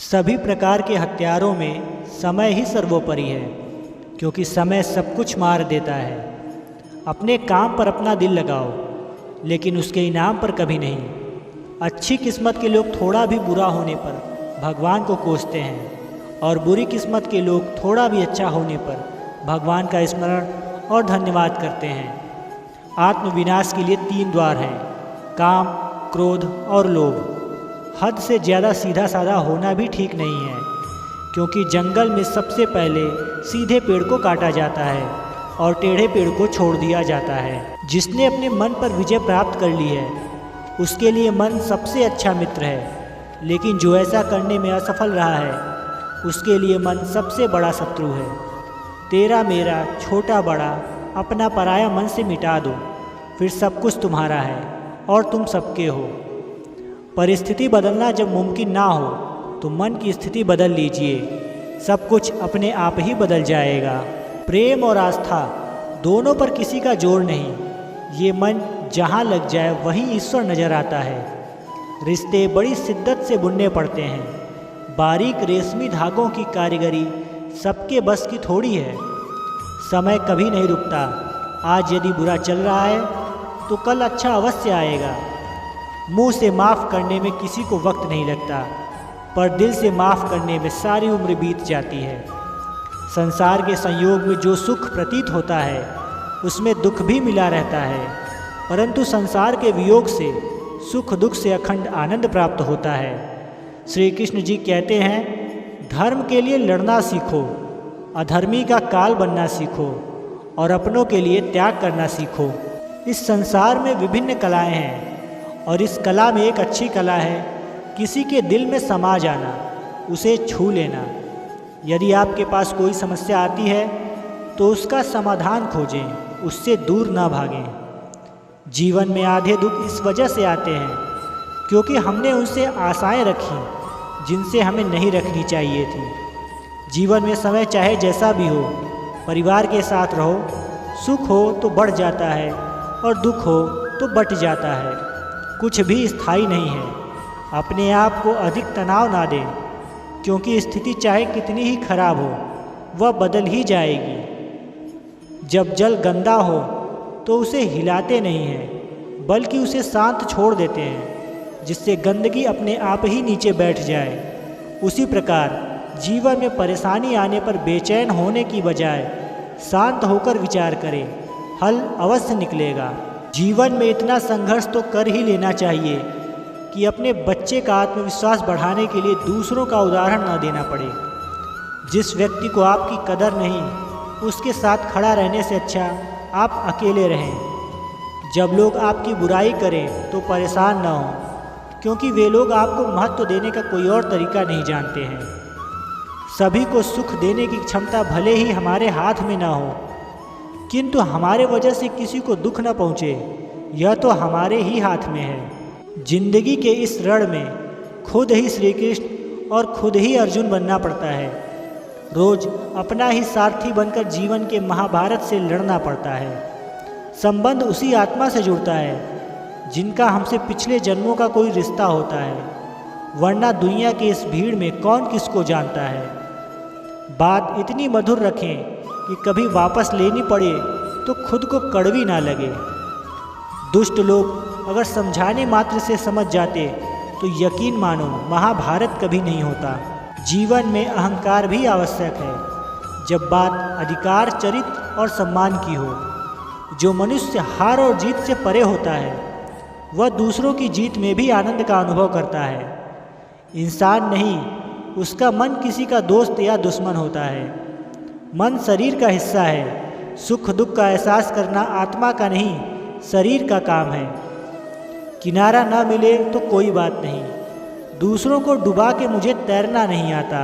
सभी प्रकार के हथियारों में समय ही सर्वोपरि है, क्योंकि समय सब कुछ मार देता है। अपने काम पर अपना दिल लगाओ, लेकिन उसके इनाम पर कभी नहीं। अच्छी किस्मत के लोग थोड़ा भी बुरा होने पर भगवान को कोसते हैं, और बुरी किस्मत के लोग थोड़ा भी अच्छा होने पर भगवान का स्मरण और धन्यवाद करते हैं। आत्मविनाश के लिए 3 द्वार हैं: काम, क्रोध और लोभ। हद से ज़्यादा सीधा साधा होना भी ठीक नहीं है, क्योंकि जंगल में सबसे पहले सीधे पेड़ को काटा जाता है और टेढ़े पेड़ को छोड़ दिया जाता है। जिसने अपने मन पर विजय प्राप्त कर ली है, उसके लिए मन सबसे अच्छा मित्र है, लेकिन जो ऐसा करने में असफल रहा है, उसके लिए मन सबसे बड़ा शत्रु है। तेरा मेरा छोटा बड़ा अपना पराया मन से मिटा दो, फिर सब कुछ तुम्हारा है और तुम सबके हो। परिस्थिति बदलना जब मुमकिन ना हो तो मन की स्थिति बदल लीजिए, सब कुछ अपने आप ही बदल जाएगा। प्रेम और आस्था दोनों पर किसी का जोर नहीं, ये मन जहाँ लग जाए वहीं ईश्वर नज़र आता है। रिश्ते बड़ी शिद्दत से बुनने पड़ते हैं, बारीक रेशमी धागों की कारीगरी सबके बस की थोड़ी है। समय कभी नहीं रुकता, आज यदि बुरा चल रहा है तो कल अच्छा अवश्य आएगा। मुंह से माफ़ करने में किसी को वक्त नहीं लगता, पर दिल से माफ़ करने में सारी उम्र बीत जाती है। संसार के संयोग में जो सुख प्रतीत होता है, उसमें दुख भी मिला रहता है, परंतु संसार के वियोग से सुख दुख से अखंड आनंद प्राप्त होता है। श्री कृष्ण जी कहते हैं, धर्म के लिए लड़ना सीखो, अधर्मी का काल बनना सीखो और अपनों के लिए त्याग करना सीखो। इस संसार में विभिन्न कलाएं हैं, और इस कला में एक अच्छी कला है किसी के दिल में समा जाना, उसे छू लेना। यदि आपके पास कोई समस्या आती है तो उसका समाधान खोजें, उससे दूर ना भागें। जीवन में आधे दुख इस वजह से आते हैं क्योंकि हमने उनसे आशाएं रखी जिनसे हमें नहीं रखनी चाहिए थी। जीवन में समय चाहे जैसा भी हो, परिवार के साथ रहो, सुख हो तो बढ़ जाता है और दुख हो तो बट जाता है। कुछ भी स्थायी नहीं है। अपने आप को अधिक तनाव ना दें, क्योंकि स्थिति चाहे कितनी ही खराब हो, वह बदल ही जाएगी। जब जल गंदा हो तो उसे हिलाते नहीं हैं, बल्कि उसे शांत छोड़ देते हैं, जिससे गंदगी अपने आप ही नीचे बैठ जाए। उसी प्रकार जीवन में परेशानी आने पर बेचैन होने की बजाय शांत होकर विचार करें, हल अवश्य निकलेगा। जीवन में इतना संघर्ष तो कर ही लेना चाहिए कि अपने बच्चे का आत्मविश्वास बढ़ाने के लिए दूसरों का उदाहरण न देना पड़े। जिस व्यक्ति को आपकी कदर नहीं, उसके साथ खड़ा रहने से अच्छा आप अकेले रहें। जब लोग आपकी बुराई करें तो परेशान न हों, क्योंकि वे लोग आपको महत्व देने का कोई और तरीका नहीं जानते हैं। सभी को सुख देने की क्षमता भले ही हमारे हाथ में ना हो, किंतु हमारे वजह से किसी को दुख न पहुँचे, यह तो हमारे ही हाथ में है। जिंदगी के इस रण में खुद ही श्री कृष्ण और खुद ही अर्जुन बनना पड़ता है। रोज अपना ही सारथी बनकर जीवन के महाभारत से लड़ना पड़ता है। संबंध उसी आत्मा से जुड़ता है जिनका हमसे पिछले जन्मों का कोई रिश्ता होता है, वरना दुनिया की इस भीड़ में कौन किसको जानता है। बात इतनी मधुर रखें कि कभी वापस लेनी पड़े तो खुद को कड़वी ना लगे। दुष्ट लोग अगर समझाने मात्र से समझ जाते तो यकीन मानो महाभारत कभी नहीं होता। जीवन में अहंकार भी आवश्यक है, जब बात अधिकार, चरित्र और सम्मान की हो। जो मनुष्य हार और जीत से परे होता है, वह दूसरों की जीत में भी आनंद का अनुभव करता है। इंसान नहीं, उसका मन किसी का दोस्त या दुश्मन होता है। मन शरीर का हिस्सा है। सुख दुख का एहसास करना आत्मा का नहीं, शरीर का काम है। किनारा ना मिले तो कोई बात नहीं, दूसरों को डुबा के मुझे तैरना नहीं आता।